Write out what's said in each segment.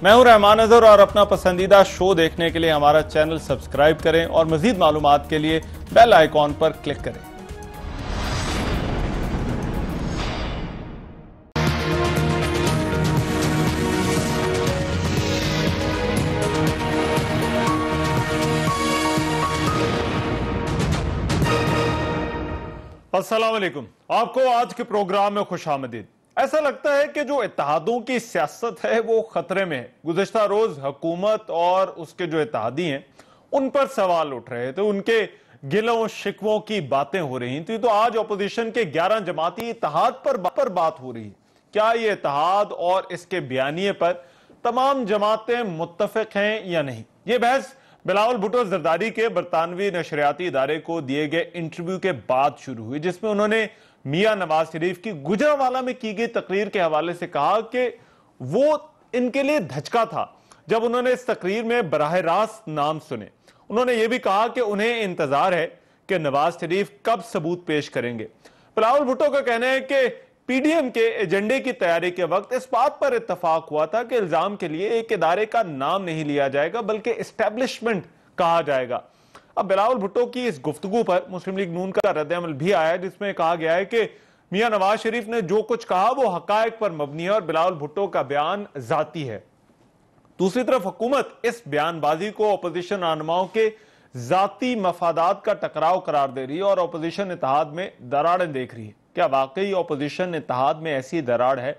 मैं हूं रहमान अजहर और अपना पसंदीदा शो देखने के लिए हमारा चैनल सब्सक्राइब करें और मजीद मालूमात के लिए बेल आइकॉन पर क्लिक करें। अस्सलाम वालेकुम, आपको आज के प्रोग्राम में खुशामदीद। ऐसा लगता है कि जो इत्तेहादों की सियासत है वो खतरे में है। गुज़िश्ता रोज हुकूमत और उसके जो इत्तेहादी हैं उन पर सवाल उठ रहे थे, उनके गिलों शिकवों की बातें हो रही थी। तो आज अपोजिशन के 11 जमाती इत्तेहाद पर बात हो रही है। क्या ये इत्तेहाद और इसके बयानिए पर तमाम जमातें मुत्तफिक हैं या नहीं? ये बहस बिलावल भुट्टो जरदारी के बरतानवी नशरियाती इदारे को दिए गए इंटरव्यू के बाद शुरू हुई, जिसमें उन्होंने मियां नवाज शरीफ की गुजरांवाला में की गई तकरीर के हवाले से कहा कि वो इनके लिए धचका था जब उन्होंने इस तकरीर में बराह रास्त नाम सुने। उन्होंने ये भी कहा कि उन्हें इंतजार है कि नवाज शरीफ कब सबूत पेश करेंगे। बिलावल भुट्टो का कहना है कि पीडीएम के एजेंडे की तैयारी के वक्त इस बात पर इत्तफाक हुआ था कि इल्जाम के लिए एक इदारे का नाम नहीं लिया जाएगा बल्कि एस्टेब्लिशमेंट कहा जाएगा। अब बिलावल भुट्टो की इस गुफ्तगू पर मुस्लिम लीग नून का रद्द-ए-अमल भी आया, जिसमें कहा गया है कि मियां नवाज शरीफ ने जो कुछ कहा वो हकायक पर मबनी है और बिलावल भुट्टो का बयान जाती है। दूसरी तरफ हुकूमत इस बयानबाजी को अपोजिशन रहनुमाओं के जाती मफादात का टकराव करार दे रही है और अपोजिशन इत्तेहाद में दरारें देख रही है। क्या वाकई अपोजिशन इत्तेहाद में ऐसी दरार है?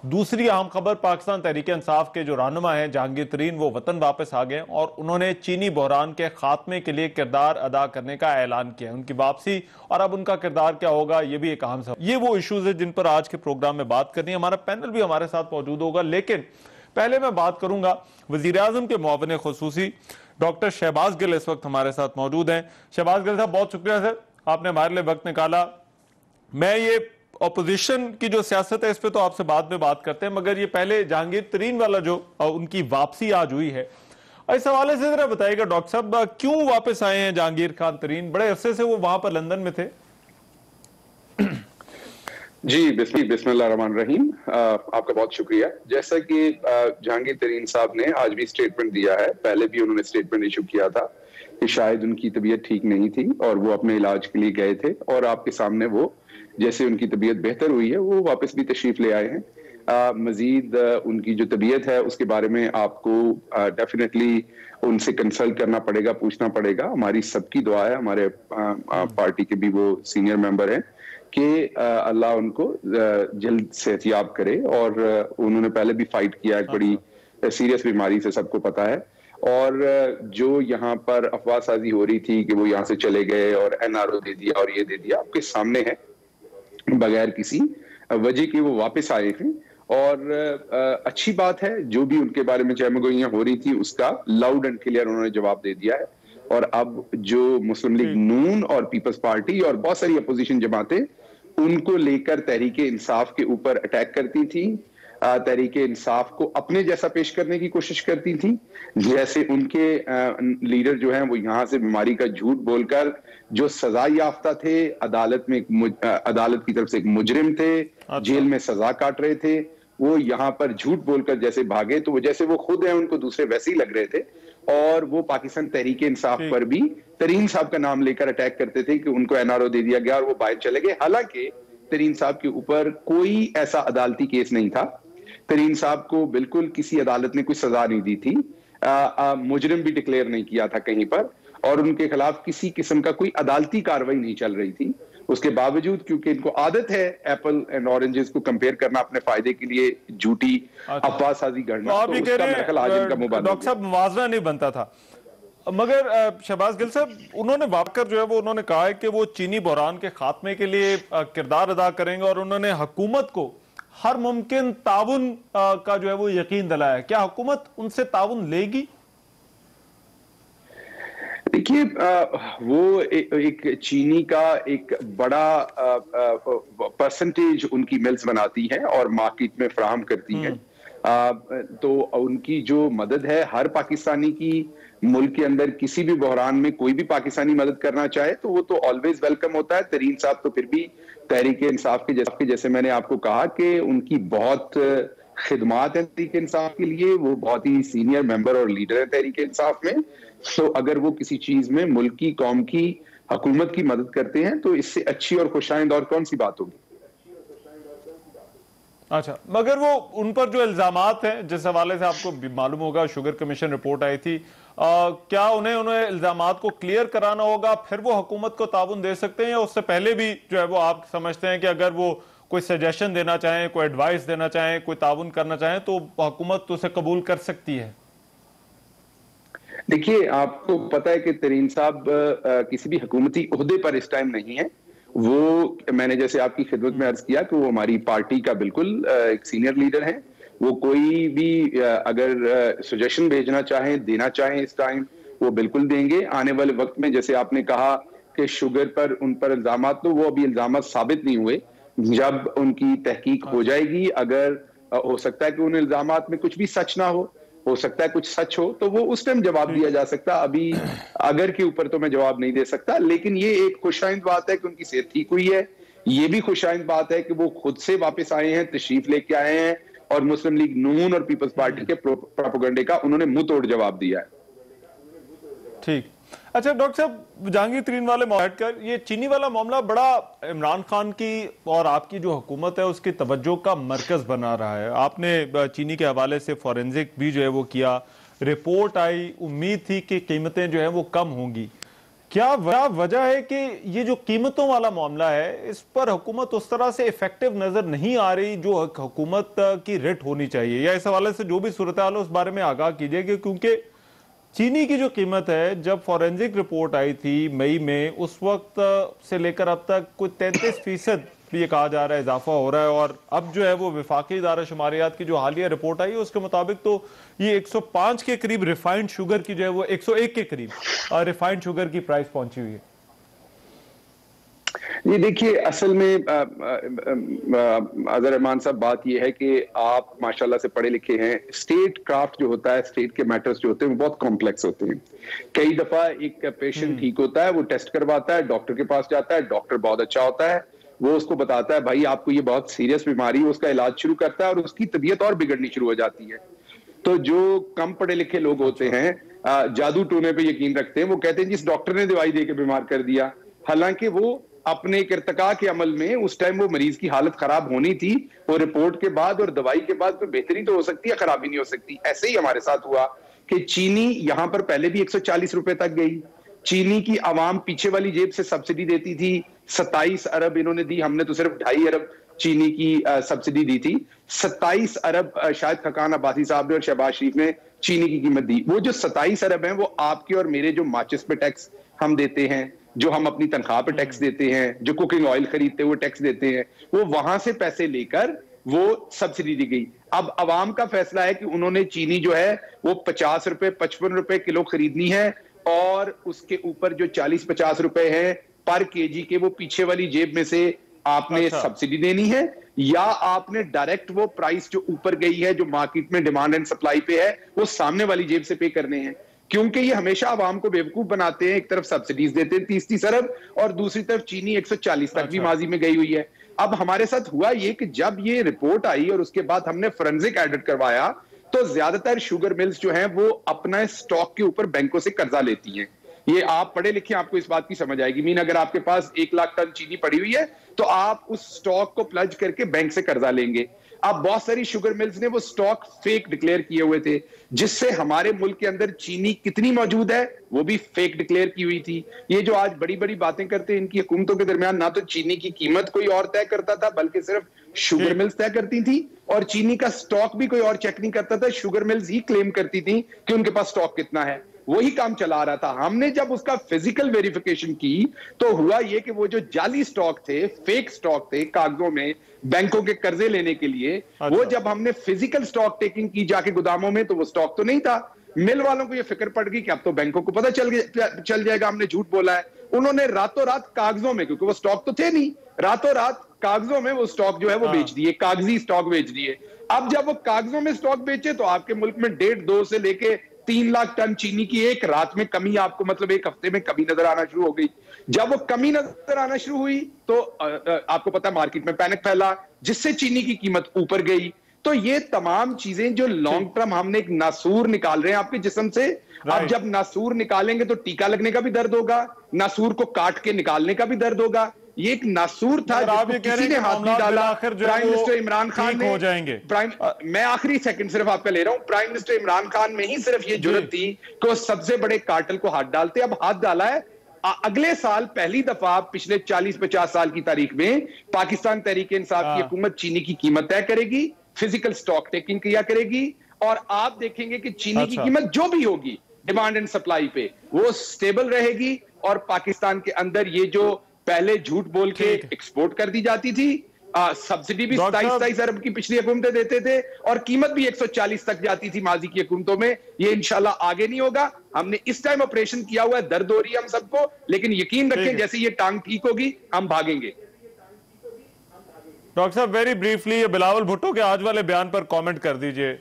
दूसरी अहम खबर, पाकिस्तान तहरीक इंसाफ के जो रहनुमा हैं जहांगीर तरीन, वो वतन वापस आ गए और उन्होंने चीनी बहरान के खात्मे के लिए किरदार अदा करने का ऐलान किया। उनकी वापसी और अब उनका किरदार क्या होगा, ये भी एक अहम सवाल। ये वो इशूज है जिन पर आज के प्रोग्राम में बात करनी है। हमारा पैनल भी हमारे साथ मौजूद होगा, लेकिन पहले मैं बात करूंगा वजीर आजम के मुआविन खुसूसी डॉक्टर शहबाज गिल इस वक्त हमारे साथ मौजूद हैं। शहबाज गिल साहब, बहुत शुक्रिया सर, आपने हमारे लिए वक्त निकाला। मैं ये ऑपोजिशन की जो सियासत है इस पे तो आपसे बाद में बात करते हैं, मगर ये पहले जहांगीर तरीन वाला जो उनकी वापसी आज हुई है, इस हवाले से जरा बताइएगा डॉक्टर साहब, क्यों वापस आए हैं जहांगीर खान तरीन? बड़े अरसे से वो वहां पर लंदन में थे। जी बिस्मिल्लाह रहमान रहीम, आपका बहुत शुक्रिया। जैसा कि जहांगीर तरीन साहब ने आज भी स्टेटमेंट दिया है, पहले भी उन्होंने स्टेटमेंट इशू किया था कि शायद उनकी तबीयत ठीक नहीं थी और वो अपने इलाज के लिए गए थे, और आपके सामने वो जैसे उनकी तबीयत बेहतर हुई है वो वापस भी तशरीफ ले आए हैं। मजीद उनकी जो तबीयत है उसके बारे में आपको डेफिनेटली उनसे कंसल्ट करना पड़ेगा, पूछना पड़ेगा। हमारी सबकी दुआ है, हमारे पार्टी के भी वो सीनियर मेंबर हैं कि अल्लाह उनको जल्द सेहतियाब करे, और उन्होंने पहले भी फाइट किया, एक बड़ी सीरियस बीमारी से सबको पता है। और जो यहाँ पर अफवाह साजी हो रही थी कि वो यहाँ से चले गए और एनआरओ दे दिया और ये दे दिया, आपके सामने है, बगैर किसी वजह के वो वापस आए हैं। और अच्छी बात है, जो भी उनके बारे में चहमगोइयां हो रही थी उसका लाउड एंड क्लियर उन्होंने जवाब दे दिया है। और अब जो मुस्लिम लीग नून और पीपल्स पार्टी और बहुत सारी अपोजिशन जमातें उनको लेकर तहरीक इंसाफ के ऊपर अटैक करती थी, तहरीक इंसाफ को अपने जैसा पेश करने की कोशिश करती थी, जैसे उनके लीडर जो हैं वो यहाँ से बीमारी का झूठ बोलकर जो सजा याफ्ता थे, अदालत की तरफ से एक मुजरिम थे, जेल में सजा काट रहे थे, वो यहाँ पर झूठ बोलकर जैसे भागे, तो वो जैसे वो खुद हैं उनको दूसरे वैसे ही लग रहे थे। और वो पाकिस्तान तहरीक इंसाफ पर भी तरीन साहब का नाम लेकर अटैक करते थे कि उनको एनआरओ दे दिया गया और वो बाहर चले गए। हालांकि तरीन साहब के ऊपर कोई ऐसा अदालती केस नहीं था, तरीन साहब को बिल्कुल किसी अदालत ने कोई सजा नहीं दी थी, मुजरिम भी डिक्लेयर नहीं किया था कहीं पर, और उनके खिलाफ किसी किस्म का कोई अदालती कार्रवाई नहीं चल रही थी। उसके बावजूद, क्योंकि इनको आदत है एप्पल एंड ऑरेंजेस को कंपेयर करना अपने फायदे के लिए, झूठी अफवाह साजी करना, तो डॉक्टर साहब मुआवजा नहीं बनता था। मगर शहबाज गिल साहब, उन्होंने वापकर जो है वो उन्होंने कहा है कि वो चीनी बहरान के खात्मे के लिए किरदार अदा करेंगे और उन्होंने हुकूमत को हर मुमकिन ताउन का जो है वो यकीन दिलाया है। क्या हुकूमत उनसे ताउन लेगी? देखिए, वो एक चीनी का एक बड़ा परसेंटेज उनकी मिल्स बनाती है और मार्केट में फराहम करती है। तो उनकी जो मदद है, हर पाकिस्तानी की मुल्क के अंदर किसी भी बहरान में कोई भी पाकिस्तानी मदद करना चाहे तो वो तो ऑलवेज वेलकम होता है। तरीन साहब तो फिर भी तहरीक इंसाफ के जैसे मैंने आपको कहा कि उनकी बहुत खिदमात हैं तहरीक इंसाफ के लिए, वो बहुत ही सीनियर मेंबर और लीडर है तहरीक इंसाफ में। तो अगर वो किसी चीज में मुल्क की, कौम की, हुकूमत की मदद करते हैं तो इससे अच्छी और खुशाइंद और कौन सी बात होगी। अच्छा, मगर वो उन पर जो इल्जामात हैं, जिस हवाले से आपको मालूम होगा शुगर कमीशन रिपोर्ट आई थी, क्या उन्हें इल्जामात को क्लियर कराना होगा, फिर वो हुकूमत को ताउन दे सकते हैं, या उससे पहले भी जो है वो आप समझते हैं कि अगर वो कोई सजेशन देना चाहें, कोई एडवाइस देना चाहें, कोई ताउन करना चाहें तो हुकूमत तो उसे कबूल कर सकती है? देखिए, आपको पता है कि तरीन साहब किसी भी हुकूमती ओहदे पर इस टाइम नहीं है। वो, मैंने जैसे आपकी खिदमत में अर्ज किया कि वो हमारी पार्टी का बिल्कुल एक सीनियर लीडर है। वो कोई भी अगर सजेशन भेजना चाहें, देना चाहें इस टाइम, वो बिल्कुल देंगे। आने वाले वक्त में जैसे आपने कहा कि शुगर पर उन पर इल्जाम, तो वो अभी इल्जाम साबित नहीं हुए। जब उनकी तहकीक हो जाएगी, अगर हो सकता है कि उन इल्जाम में कुछ भी सच ना हो सकता है कुछ सच हो, तो वो उस टाइम जवाब दिया जा सकता। अभी अगर के ऊपर तो मैं जवाब नहीं दे सकता, लेकिन ये एक खुशाइंद बात है कि उनकी सेहत ठीक हुई है। ये भी खुशाइंद बात है कि वो खुद से वापस आए हैं, तशरीफ लेके आए हैं, और मुस्लिम लीग नून और पीपल्स पार्टी के प्रोपेगेंडे का उन्होंने मुंह तोड़ जवाब दिया है। ठीक। अच्छा डॉक्टर साहब, जहांगीर तरीन वाले कर ये चीनी वाला मामला बड़ा इमरान खान की और आपकी जो हुकूमत है उसकी तवज्जो का मरकज बना रहा है। आपने चीनी के हवाले से फॉरेंसिक भी जो है वो किया, रिपोर्ट आई, उम्मीद थी कि कीमतें जो है वो कम होंगी। क्या वजह है कि ये जो कीमतों वाला मामला है इस पर हुकूमत उस तरह से इफेक्टिव नजर नहीं आ रही जो हुकूमत की रेट होनी चाहिए, या इस हवाले से जो भी सूरत हाल है उस बारे में आगाह कीजिएगा? क्योंकि चीनी की जो कीमत है, जब फॉरेंसिक रिपोर्ट आई थी मई में, उस वक्त से लेकर अब तक कुछ 33% भी ये कहा जा रहा है इजाफा हो रहा है, और अब जो है वो विफाकी इदारा शुमारियात की जो हालिया रिपोर्ट आई है उसके मुताबिक तो ये 105 के करीब रिफाइंड शुगर की जो है वो 101 के करीब रिफाइंड शुगर की प्राइस पहुंची हुई है। ये देखिए, असल में अजहर रहमान साहब, बात ये है कि आप माशाल्लाह से पढ़े लिखे हैं। स्टेट क्राफ्ट जो होता है, स्टेट के मैटर्स जो होते हैं वो बहुत कॉम्प्लेक्स होते हैं। कई दफा एक पेशेंट ठीक होता है, वो टेस्ट करवाता है, डॉक्टर के पास जाता है, डॉक्टर बहुत अच्छा होता है, वो उसको बताता है भाई आपको ये बहुत सीरियस बीमारी है, उसका इलाज शुरू करता है, और उसकी तबीयत और बिगड़नी शुरू हो जाती है। तो जो कम पढ़े लिखे लोग होते हैं, जादू टोने पे यकीन रखते हैं, वो कहते हैं जिस डॉक्टर ने दवाई दे के बीमार कर दिया, हालांकि वो अपने इर्तिका के अमल में उस टाइम वो मरीज की हालत खराब होनी थी, वो रिपोर्ट के बाद और दवाई के बाद कोई बेहतरी तो हो सकती है, खराबी नहीं हो सकती। ऐसे ही हमारे साथ हुआ कि चीनी यहां पर पहले भी 140 रुपए तक गई। चीनी की आवाम पीछे वाली जेब से सब्सिडी देती थी, 27 अरब इन्होंने दी, हमने तो सिर्फ 2.5 अरब चीनी की सब्सिडी दी थी। 27 अरब शायद खकान अब्बासी साहब ने और शहबाज शरीफ ने चीनी की कीमत दी। वो जो 27 अरब है वो आपके और मेरे जो माचिस पे टैक्स हम देते हैं, जो हम अपनी तनख्वाह पे टैक्स देते हैं, जो कुकिंग ऑयल खरीदते हैं वो टैक्स देते हैं, वो वहां से पैसे लेकर वो सब्सिडी दी गई। अब अवाम का फैसला है कि उन्होंने चीनी जो है वो 50 रुपए 55 रुपए किलो खरीदनी है, और उसके ऊपर जो 40-50 रुपए है पर केजी के, वो पीछे वाली जेब में से आपने सब्सिडी देनी है, या आपने डायरेक्ट वो प्राइस जो ऊपर गई है, जो मार्केट में डिमांड एंड सप्लाई पे है, वो सामने वाली जेब से पे करने हैं। क्योंकि ये हमेशा आवाम को बेवकूफ बनाते हैं। एक तरफ सब्सिडीज देते हैं 30-30 अरब, और दूसरी तरफ चीनी 140 तक भी माजी में गई हुई है। अब हमारे साथ हुआ ये कि जब ये रिपोर्ट आई और उसके बाद हमने फोरेंसिक ऑडिट करवाया, तो ज्यादातर शुगर मिल्स जो हैं वो अपना स्टॉक के ऊपर बैंकों से कर्जा लेती हैं। ये आप पढ़े लिखे, आपको इस बात की समझ आएगी। मीन अगर आपके पास 1 लाख टन चीनी पड़ी हुई है तो आप उस स्टॉक को प्लज करके बैंक से कर्जा लेंगे। अब बहुत सारी शुगर मिल्स ने वो स्टॉक फेक डिक्लेयर किए हुए थे, जिससे हमारे मुल्क के अंदर चीनी कितनी मौजूद है वो भी फेक डिक्लेयर की हुई थी। ये जो आज बड़ी बड़ी बातें करते हैं, इनकी हुकूमतों के दरमियान ना तो चीनी की कीमत कोई और तय करता था, बल्कि सिर्फ शुगर मिल्स तय करती थी, और चीनी का स्टॉक भी कोई और चेक नहीं करता था, शुगर मिल्स ही क्लेम करती थी कि उनके पास स्टॉक कितना है। वही काम चला रहा था। हमने जब उसका फिजिकल वेरिफिकेशन की तो हुआ ये कि वो जो जाली स्टॉक थे, फेक स्टॉक थे कागजों में बैंकों के कर्जे लेने के लिए, वो जब हमने फिजिकल स्टॉक टेकिंग की जाके गोदामों में, तो वो स्टॉक तो नहीं था। मिल वालों को ये फिक्र पड़ गई कि अब तो बैंकों को पता चल जाएगा हमने झूठ बोला है। उन्होंने रातों रात कागजों में, क्योंकि वो स्टॉक तो थे नहीं, रातों रात कागजों में वो स्टॉक जो है वो बेच दिए, कागजी स्टॉक बेच दिए। अब जब वो कागजों में स्टॉक बेचे तो आपके मुल्क में 1.5-2 से लेके 3 लाख टन चीनी की एक रात में कमी, आपको मतलब एक हफ्ते में कमी नजर आना शुरू हो गई। जब वो कमी नजर आना शुरू हुई तो आपको पता है मार्केट में पैनिक फैला, जिससे चीनी की कीमत ऊपर गई। तो ये तमाम चीजें जो लॉन्ग टर्म हमने एक नासूर निकाल रहे हैं आपके जिस्म से, अब जब नासूर निकालेंगे तो टीका लगने का भी दर्द होगा, नासूर को काट के निकालने का भी दर्द होगा। ये एक नासूर था जिसको किसी ने हाथ नहीं डाला। प्राइम मिनिस्टर इमरान खान ने, हो जाएंगे। मैं आखिरी सेकंड सिर्फ आपका ले रहा हूं, प्राइम मिनिस्टर इमरान खान में ही सिर्फ ये जुर्रत थी कि वो सबसे बड़े कार्टेल को हाथ डालते। अब हाथ डाला है। अगले साल पहली दफा पिछले 40-50 साल की तारीख में पाकिस्तान तहरीक इंसाफ की हुकूमत चीनी की कीमत तय करेगी, फिजिकल स्टॉक टेकिंग किया करेगी, और आप देखेंगे कि चीनी की कीमत जो भी होगी डिमांड एंड सप्लाई पे वो स्टेबल रहेगी। और पाकिस्तान के अंदर ये जो पहले झूठ बोल के एक्सपोर्ट कर दी जाती थी, सब्सिडी भी 27 अरब की पिछली हुकूमतें देते थे और कीमत भी 140 तक जाती थी माजी की हुकूमतों में, ये इंशाल्लाह आगे नहीं होगा। हमने इस टाइम ऑपरेशन किया हुआ है, दर्द हो रही है हम सबको, लेकिन यकीन रखें जैसे ये टांग ठीक होगी हम भागेंगे। डॉक्टर साहब वेरी ब्रीफली ये बिलावल भुट्टो के आज वाले बयान पर कमेंट कर दीजिए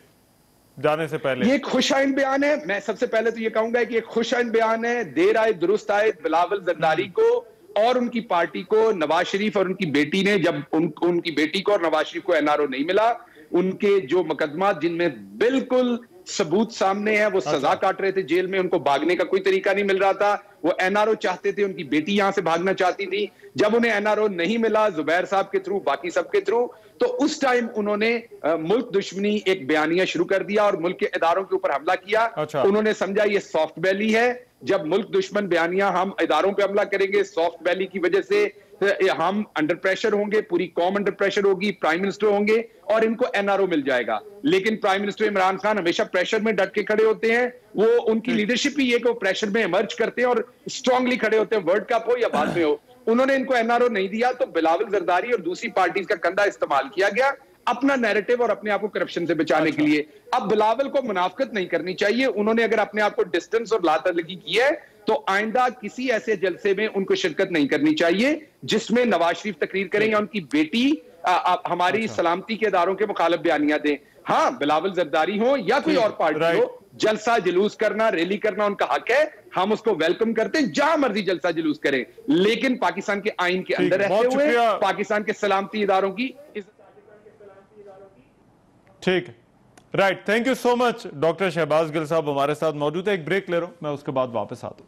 जाने से पहले। ये खुश आइंद बयान है। मैं सबसे पहले तो ये कहूंगा कि ये खुश आइंद बयान है। देर आए दुरुस्त आए। बिलावल जरदारी को और उनकी पार्टी को, नवाज शरीफ और उनकी बेटी ने, जब उनकी बेटी को और नवाज शरीफ को एनआरओ नहीं मिला, उनके जो मुकदमा जिनमें बिल्कुल सबूत सामने है, वो सजा काट रहे थे जेल में, उनको भागने का कोई तरीका नहीं मिल रहा था, वो एनआरओ चाहते थे, उनकी बेटी यहां से भागना चाहती थी। जब उन्हें एनआरओ नहीं मिला जुबैर साहब के थ्रू, बाकी सबके थ्रू, तो उस टाइम उन्होंने मुल्क दुश्मनी एक बयानिया शुरू कर दिया और मुल्क के इदारों के ऊपर हमला किया। उन्होंने समझा ये सॉफ्ट वैली है, जब मुल्क दुश्मन बयानिया हम इदारों पे हमला करेंगे, सॉफ्ट वैली की वजह से हम अंडर प्रेशर होंगे, पूरी कौम अंडर प्रेशर होगी, प्राइम मिनिस्टर होंगे और इनको एनआरओ मिल जाएगा। लेकिन प्राइम मिनिस्टर इमरान खान हमेशा प्रेशर में डट के खड़े होते हैं। वो उनकी लीडरशिप ही है कि वो प्रेशर में इमर्ज करते हैं और स्ट्रांगली खड़े होते हैं, वर्ल्ड कप हो या बाद में हो। उन्होंने इनको एनआरओ नहीं दिया तो बिलावल जरदारी और दूसरी पार्टीज का कंधा इस्तेमाल किया गया अपना नैरेटिव और अपने आप को करप्शन से बचाने के लिए। अब बिलावल को मुनाफकत नहीं करनी चाहिए। उन्होंने अगर अपने आप को डिस्टेंस और लातलगी की है तो आइंदा किसी ऐसे जलसे में उनको शिरकत नहीं करनी चाहिए जिसमें नवाज शरीफ तकरीर करें या उनकी बेटी हमारी सलामती के इदारों के मुखालिफ बयानियां दें। हाँ, बिलावल जरदारी हो या कोई और पार्टी हो, जलसा जुलूस करना, रैली करना उनका हक है, हम उसको वेलकम करते हैं, जहां मर्जी जलसा जुलूस करें, लेकिन पाकिस्तान के आइन के अंदर रहते हुए पाकिस्तान के सलामती इदारों की। ठीक है, right, thank you so much. Doctor Shahbaz Gill साहब हमारे साथ मौजूद है। एक ब्रेक ले रहा हूं, मैं उसके बाद वापस आता हूं।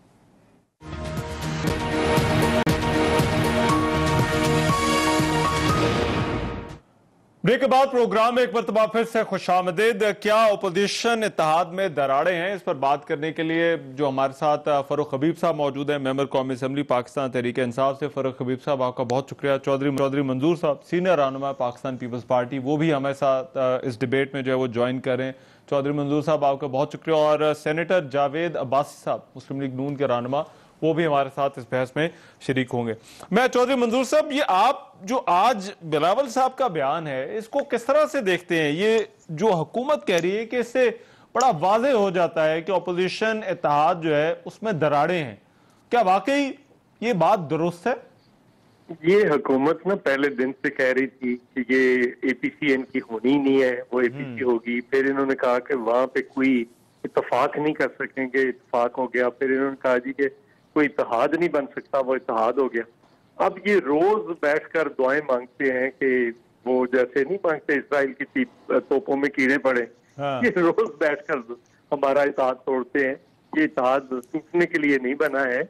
ब्रेक के बाद प्रोग्राम में एक मरतबा फिर से खुशामदीद। क्या अपोजिशन इत्तेहाद में दरारें हैं, इस पर बात करने के लिए जो हमारे साथ फरूख हबीब साहब मौजूद हैं, मेंबर कौमी असम्बली पाकिस्तान तहरीक इंसाफ से। फरूख हबीब साहब आपका बहुत शुक्रिया। चौधरी मंजूर साहब सीनियर रहनुमा पाकिस्तान पीपल्स पार्टी, वो भी हमारे साथ इस डिबेट में जो है वो ज्वाइन करें। चौधरी मंजूर साहब आपका बहुत शुक्रिया। और सेनेटर जावेद अब्बासी साहब मुस्लिम लीग नून के रहनुमा, वो भी हमारे साथ इस बहस में शरीक होंगे। मैं चौधरी मंजूर साहब, ये आप जो आज बिलावल साहब का बयान है इसको किस तरह से देखते हैं? ये जो हुकूमत कह रही है कि इससे बड़ा वाज़ेह हो जाता है कि अपोजिशन इत्तेहाद जो है उसमें दरारें हैं, क्या वाकई ये बात दुरुस्त है? ये हुकूमत ना पहले दिन से कह रही थी कि ये APC इनकी होनी नहीं है, वो APC होगी। फिर इन्होंने कहा कि वहां पे कोई इत्तेफाक नहीं कर सकेंगे, इत्तेफाक हो गया। फिर इन्होंने कहा जी कि कोई इत्तेहाद नहीं बन सकता, वो इत्तेहाद हो गया। अब ये रोज बैठकर दुआएं मांगते हैं कि वो जैसे नहीं मांगते इसराइल की तोपों में कीड़े पड़े। ये रोज बैठकर हमारा इत्तेहाद तोड़ते हैं। ये इत्तेहाद टूटने के लिए नहीं बना है,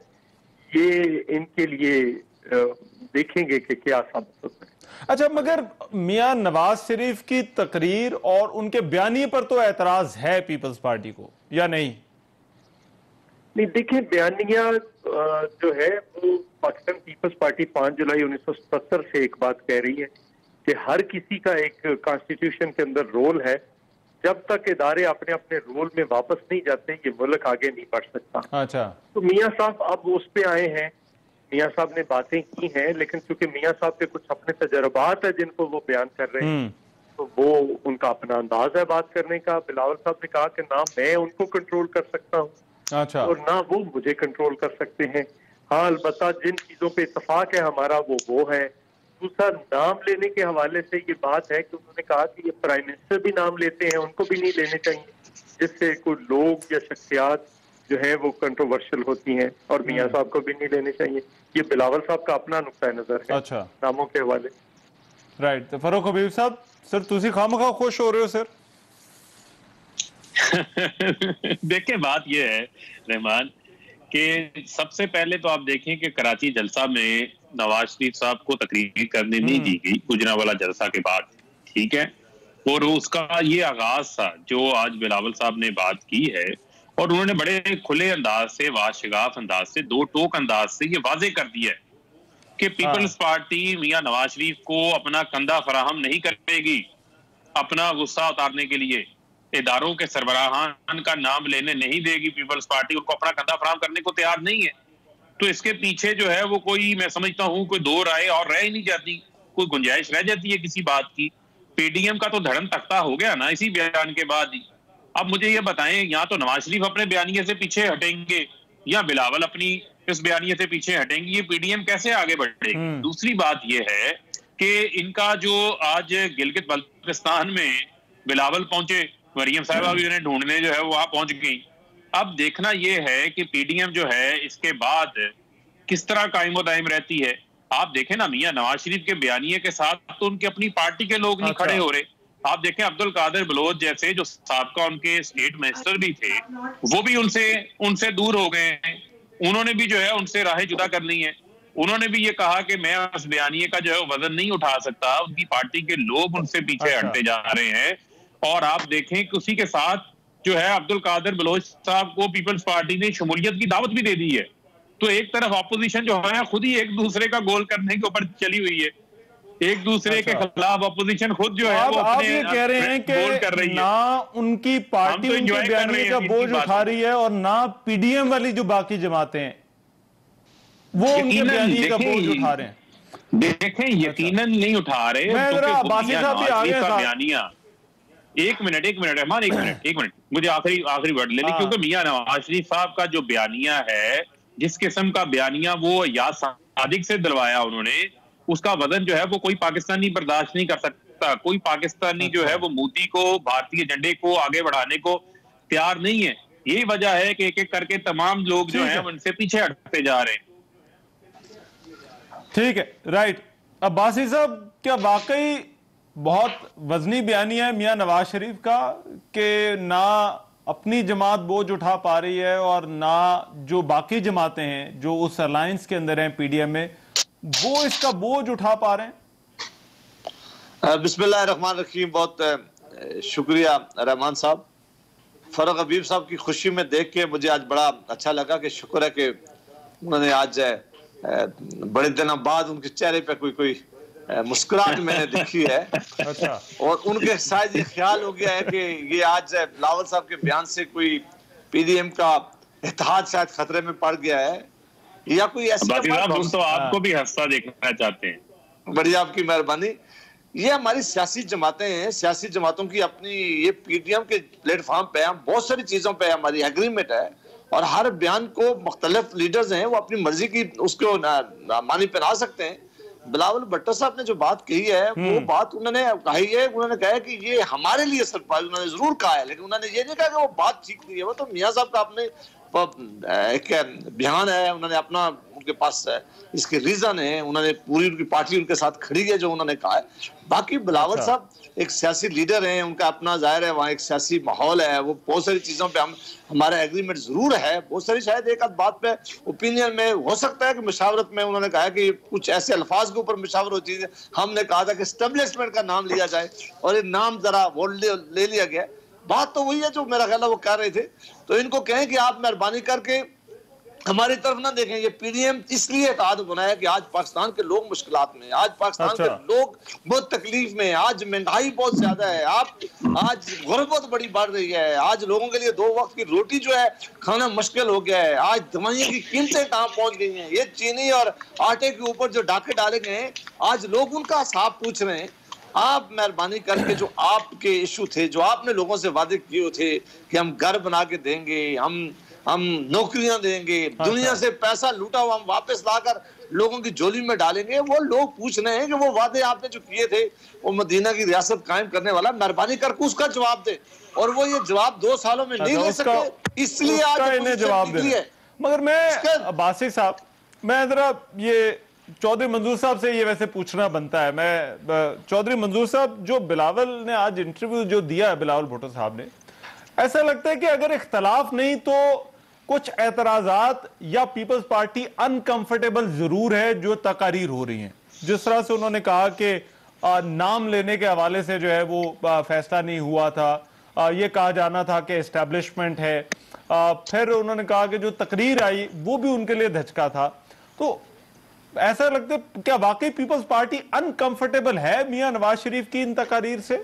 ये इनके लिए देखेंगे कि क्या साबित होता है। अच्छा, मगर मियां नवाज शरीफ की तकरीर और उनके बयानी पर तो एतराज है पीपल्स पार्टी को, या नहीं? नहीं, देखिए, बयानिया जो है वो पाकिस्तान पीपल्स पार्टी 5 जुलाई 1977 से एक बात कह रही है कि हर किसी का एक कॉन्स्टिट्यूशन के अंदर रोल है। जब तक इदारे अपने अपने रोल में वापस नहीं जाते ये मुल्क आगे नहीं बढ़ सकता। अच्छा, तो मियां साहब अब उस पे आए हैं। मियां साहब ने बातें की हैं, लेकिन चूंकि मियां साहब के कुछ अपने तजर्बात है जिनको वो बयान कर रहे हैं, तो वो उनका अपना अंदाज है बात करने का। बिलावल साहब ने कहा कि ना मैं उनको कंट्रोल कर सकता हूँ, अच्छा, और ना वो मुझे कंट्रोल कर सकते हैं। हाँ, अलबत्ता जिन चीजों पे इत्तेफाक है हमारा वो है। दूसरा, नाम लेने के हवाले से ये बात है कि उन्होंने कहा कि ये प्राइम मिनिस्टर भी नाम लेते हैं, उनको भी नहीं लेने चाहिए, जिससे कोई लोग या शख्सियात जो है वो कंट्रोवर्शियल होती हैं, और मियां साहब को भी नहीं लेने चाहिए। ये बिलावल साहब का अपना नुक्ता नजर है अच्छा, नामों के हवाले। राइट। तो फरूक हबीब साहब, सर तुसी खामखा खुश हो रहे हो सर? देखिए बात यह है रहमान कि सबसे पहले तो आप देखें कि कराची जलसा में नवाज शरीफ साहब को तकरीर करने नहीं दी गई गुजरांवाला जलसा के बाद, ठीक है। और उसका ये आगाज था जो आज बिलावल साहब ने बात की है, और उन्होंने बड़े खुले अंदाज से, वाशगाफ अंदाज से, दो टोक अंदाज से ये वाजे कर दिया है कि पीपल्स पार्टी मियां नवाज शरीफ को अपना कंधा फराहम नहीं करेगी अपना गुस्सा उतारने के लिए, इदारों के सरबराहान का नाम लेने नहीं देगी पीपल्स पार्टी, उनको अपना कंधा फराहम करने को तैयार नहीं है। तो इसके पीछे जो है वो कोई, मैं समझता हूं कोई दो राय और रह ही नहीं जाती, कोई गुंजाइश रह जाती है किसी बात की। पीडीएम का तो धड़न तख्ता हो गया ना इसी बयान के बाद ही। अब मुझे ये बताएं, या तो नवाज शरीफ अपने बयानिए से पीछे हटेंगे या बिलावल अपनी इस बयानिए से पीछे हटेंगे, ये पीडीएम कैसे आगे बढ़ेगी? दूसरी बात ये है कि इनका जो आज गिलगित बल्तिस्तान में बिलावल पहुंचे, मरियम साहिबा भी उन्हें ढूंढने जो है वहां पहुंच गई। अब देखना यह है कि पीडीएम जो है इसके बाद किस तरह कायम दायम रहती है। आप देखें ना, मियां नवाज शरीफ के बयानिए के साथ तो उनके अपनी पार्टी के लोग नहीं खड़े हो रहे। आप देखें अब्दुल कादिर बलोच जैसे जो साबका उनके स्टेट मिनिस्टर भी थे, वो भी उनसे दूर हो गए हैं। उन्होंने भी जो है उनसे राहें जुदा कर ली हैं। उन्होंने भी ये कहा कि मैं उस बयानिए का जो है वजन नहीं उठा सकता। उनकी पार्टी के लोग उनसे पीछे हटते जा रहे हैं। और आप देखें कि उसी के साथ जो है अब्दुल कादिर बलोच साहब को पीपल्स पार्टी ने शमूलियत की दावत भी दे दी है। तो एक तरफ अपोजिशन जो है खुद ही एक दूसरे का गोल करने के ऊपर चली हुई है, एक दूसरे के खिलाफ अपोजिशन खुद जो है वो आप ये कह रहे हैं कि ना उनकी पार्टी उनके बयानिए का बोझ उठा रही है और ना पीडीएम वाली जो बाकी जमातें हैं वो उनके बयानिए का बोझ उठा रहे हैं। देखें यकीनन नहीं उठा रहे। बयानिया एक मिनट रहमान, एक मिनट मुझे आखिरी वर्ड ले ली, क्योंकि मियां नवाज शरीफ साहब का जो बयानिया है, जिस किस्म का बयानिया वो याद सादिक से दिलवाया उन्होंने, उसका वजन जो है वो कोई पाकिस्तानी बर्दाश्त नहीं कर सकता। कोई पाकिस्तानी जो है वो मोदी को, भारतीय झंडे को आगे बढ़ाने को तैयार नहीं है। यही वजह है कि एक एक करके तमाम लोग जो है उनसे पीछे हटते जा रहे हैं। ठीक है, राइट। अब्बासी साहब, क्या वाकई बहुत वजनी बयानिया है मियां नवाज शरीफ का कि ना अपनी जमात बोझ उठा पा रही है और ना जो बाकी जमातें हैं जो उस अलायंस के अंदर हैं पीडीएम में, वो इसका बोझ उठा पा रहे हैं? बिस्मिल्लाहिर्रहमानिर्रहीम। बहुत शुक्रिया रहमान साहब। फरूक हबीब साहब की खुशी में देख के मुझे आज बड़ा अच्छा लगा कि शुक्र है कि उन्होंने आज बड़े दिनों बाद उनके चेहरे पे कोई मुस्कुराहट मैंने देखी है। अच्छा। और उनके शायद ये ख्याल हो गया है कि ये आज बिलावल साहब के बयान से कोई पीडीएम का इत्तेहाद शायद खतरे में पड़ गया है या कोई ऐसी। हम तो आपको भी हंसता देखना चाहते हैं। बड़ी आपकी मेहरबानी। ये हमारी सियासी जमातें हैं, सियासी जमातों की अपनी ये पीडीएम के प्लेटफॉर्म पे हम बहुत सारी चीजों पे हमारी एग्रीमेंट है और हर बयान को मुख्तलिफ लीडर्स हैं वो अपनी मर्जी की उसको मानी पहना सकते हैं। बिलावल भट्टो साहब ने जो बात कही है वो बात उन्होंने कही है, उन्होंने कहा है कि ये हमारे लिए सरप्राइज, उन्होंने जरूर कहा है, लेकिन उन्होंने ये नहीं कहा कि वो बात ठीक नहीं है। वो तो मियां साहब का अपने एक बयान है, उन्होंने अपना उनके पास इसके रीजन है, उन्होंने पूरी उनकी पार्टी उनके साथ खड़ी है जो उन्होंने कहा है। बाकी बिलावल साहब एक सियासी लीडर हैं, उनका अपना जाहिर है वहाँ एक सियासी माहौल है, वो बहुत सारी चीजों पे हमारा एग्रीमेंट जरूर है, बहुत सारी शायद एक आध बात पे ओपिनियन में हो सकता है कि मुशावरत में उन्होंने कहा कि कुछ ऐसे अल्फाज के ऊपर मुशावरत होती है। हमने कहा था कि एस्टेब्लिशमेंट का नाम लिया जाए और ये नाम जरा वर्ल्ड ले लिया गया। बात तो वही है जो मेरा ख्याल है वो कह रहे थे। तो इनको कहें कि आप मेहरबानी करके हमारी तरफ ना देखें। ये पीडीएम इसलिए इत्तेहाद बनाया कि आज पाकिस्तान के लोग मुश्किलात में, आज पाकिस्तान के लोग बहुत तकलीफ में, आज महंगाई बहुत ज्यादा है, आज गुर्बत बड़ी बढ़ रही है, आज लोगों के लिए 2 वक्त की रोटी जो है खाना मुश्किल हो गया है, आज दवाइयों की कीमतें कहाँ पहुंच गई हैं, ये चीनी और आटे के ऊपर जो डाके डाले गए हैं आज लोग उनका हिसाब पूछ रहे हैं। आप मेहरबानी करके जो आपके इशू थे, जो आपने लोगों से वादे किए थे कि हम घर बना के देंगे, हम नौकरियां देंगे, दुनिया से पैसा लूटा हुआ हम वापस लाकर लोगों की झोली में डालेंगे, वो लोग पूछ रहे हैं कि वो वादे आपने जो किए थे वो मदीना की रियासत कायम करने वाला, मेहरबानी करके उसका जवाब दे। और वो ये जवाब 2 सालों में नहीं ले सके, इसलिए आज इन्हें जवाब दे। मगर मैं अब्बासी साहब, मैं जरा ये चौधरी मंजूर साहब से ये वैसे पूछना बनता है। मैं चौधरी मंजूर साहब, जो बिलावल ने आज इंटरव्यू जो दिया है, बिलावल भुट्टो साहब ने, ऐसा लगता है कि अगर इख्तलाफ नहीं तो कुछ एतराजात या पीपल्स पार्टी अनकंफर्टेबल जरूर है जो तकारीर हो रही हैं। जिस तरह से उन्होंने कहा कि नाम लेने के हवाले से जो है वो फैसला नहीं हुआ था, ये कहा जाना था कि एस्टेब्लिशमेंट है, फिर उन्होंने कहा कि जो तकरीर आई वो भी उनके लिए धचका था। तो ऐसा लगता है क्या वाकई पीपल्स पार्टी अनकंफर्टेबल है मियां नवाज शरीफ की इन तकारीर से?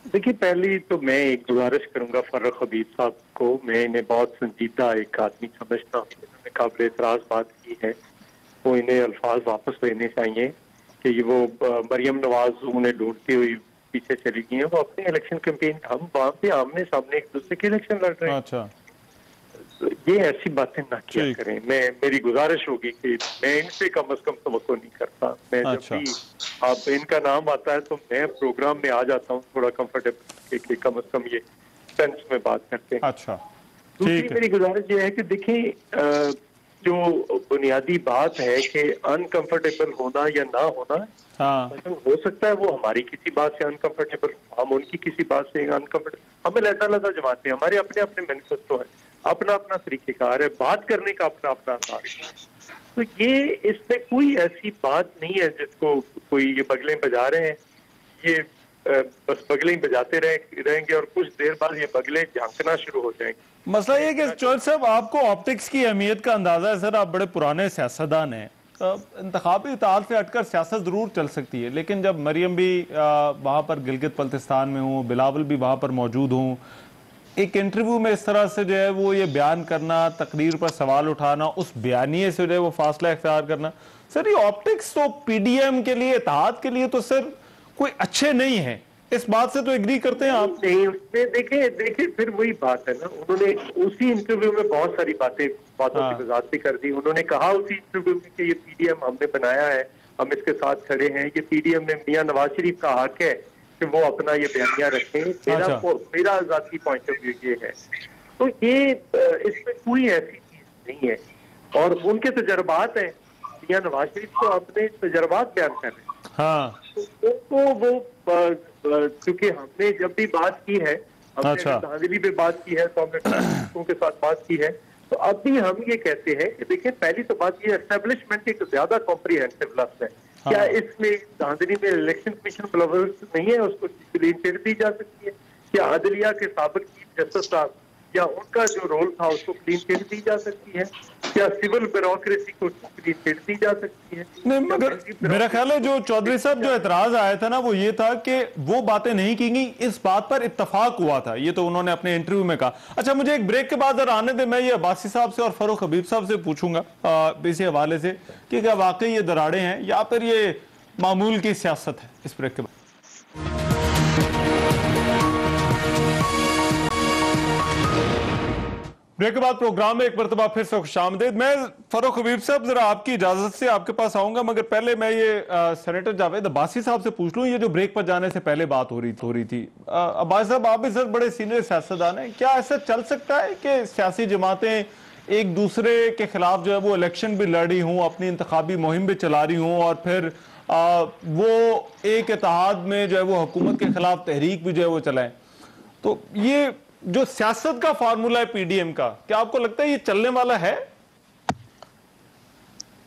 देखिए, पहली तो मैं एक गुजारिश करूंगा फर्रुख हबीब साहब को, मैं इन्हें बहुत संजीदा एक आदमी समझता हूँ, इन्होंने काबिल एतराज बात की है, वो इन्हें अल्फाज वापस लेने चाहिए कि ये वो मरियम नवाज उन्हें ढूंढती हुई पीछे चली गई है। वो अपने इलेक्शन कैंपेन, हम वहां पे आमने सामने एक दूसरे के इलेक्शन लड़ रहे हैं। अच्छा, तो ये ऐसी बातें ना किया करें। मेरी गुजारिश होगी कि मैं इनसे कम से कम तवक्को नहीं करता। मैं जब भी आप इनका नाम आता है तो मैं प्रोग्राम में आ जाता हूँ थोड़ा कंफर्टेबल कि कम से कम ये सेंस में बात करते हैं। अच्छा, दूसरी मेरी गुजारिश ये है कि देखिए, जो बुनियादी बात है कि अनकंफर्टेबल होना या ना होना, हो सकता है वो हमारी किसी बात से अनकंफर्टेबल, हम उनकी किसी बात से अनकंफर्टेबल, हमें लहदा जमाते हैं, हमारे अपने अपने मैनिफेस्टो है, अपना अपना तरीकेकार है, बात करने का अपना अपना अंदाज है। तो ये इसमें कोई ऐसी बात नहीं है जिसको कोई ये बगलें बजा रहे हैं, ये बस बगलें बजाते रहेंगे और कुछ देर बाद ये बगलें झांकना शुरू हो जाएंगे। मसला ये कि चौधरी साहब, आपको ऑप्टिक्स की अहमियत का अंदाजा है। सर, आप बड़े पुराने सियासतदान हैं, इंतखाबी इताल से हटकर सियासत जरूर चल सकती है, लेकिन जब मरियम भी वहां पर गिलगित बल्तिस्तान में हूँ, बिलावल भी वहां पर मौजूद हूँ, एक इंटरव्यू में इस तरह से जो है वो ये बयान करना, तकरीर पर सवाल उठाना, उस बयानिए से जो है वो फासला इख्तियार करना, सर ये ऑप्टिक्स तो पीडीएम के लिए, इत्तेहाद के लिए तो सर कोई अच्छे नहीं है। इस बात से तो एग्री करते हैं आप? नहीं, उसमें देखिए फिर वही बात है ना, उन्होंने उसी इंटरव्यू में बहुत सारी बातों की वजाहत कर दी। उन्होंने कहा उसी इंटरव्यू में कि ये पीडीएम हमने बनाया है, हम इसके साथ खड़े हैं, ये पीडीएम ने मियां नवाज शरीफ का हक है कि वो अपना ये बयानिया रखें, मेरा आजादी पॉइंट ऑफ व्यू ये है। तो ये इसमें कोई ऐसी चीज नहीं है, और उनके तजर्बात हैं, मियां नवाज शरीफ को अपने तजर्बात बयान कर रहे हैं। हाँ, तो वो क्योंकि हमने जब भी बात की है, हमने धांधली पे बात की है, तो हमने लोगों के साथ बात की है, तो अब भी हम ये कहते हैं कि देखिए, पहली तो बात ये एस्टेब्लिशमेंट एक ज्यादा कॉम्प्रिहेंसिव लफ्ज है। क्या इसमें धांधली में इलेक्शन कमीशन ब्लवर्स नहीं है, उसको क्लीन चिट दी जा सकती है? क्या अदलिया के साबिक चीफ जस्टिस साहब या उनका जो रोल था उसको क्लीन चिट दी जा सकती है? क्या सिविल ब्यूरोक्रेसी को क्लीन चिट दी जा सकती है? नहीं, मगर मेरा ख्याल है जो चौधरी साहब जो एतराज आया था ना, वो ये था कि वो बातें नहीं की गई, इस बात पर इत्तफाक हुआ था, ये तो उन्होंने अपने इंटरव्यू में कहा। अच्छा, मुझे एक ब्रेक के बाद जरा आने दे, मैं ये अब्बासी साहब से और फर्रुख हबीब साहब से पूछूंगा इसी हवाले से कि क्या वाकई ये दराड़े हैं या फिर ये मामूल की सियासत है। इस ब्रेक के बाद ब्रेक के बाद प्रोग्राम में एक मरतबा फिर से खुशामदीद। मैं फर्रुख हबीब साहब, जरा आपकी इजाजत से आपके पास आऊंगा, मगर पहले मैं ये सेनेटर जावेद अब्बासी साहब से पूछ लूं, ये जो ब्रेक पर जाने से पहले बात हो रही थी, अब्बासी साहब आप भी सर बड़े सीनियर सियासतदान हैं, क्या ऐसा चल सकता है कि सियासी जमातें एक दूसरे के खिलाफ जो है वो इलेक्शन भी लड़ रही हूँ, अपनी इंतखाबी मुहिम भी चला रही हूँ, और फिर वो एक इत्तेहाद में जो है वो हुकूमत के खिलाफ तहरीक भी जो है वो चलाएं? तो ये जो सियासत का फार्मूला है पीडीएम का, क्या आपको लगता है ये चलने वाला है?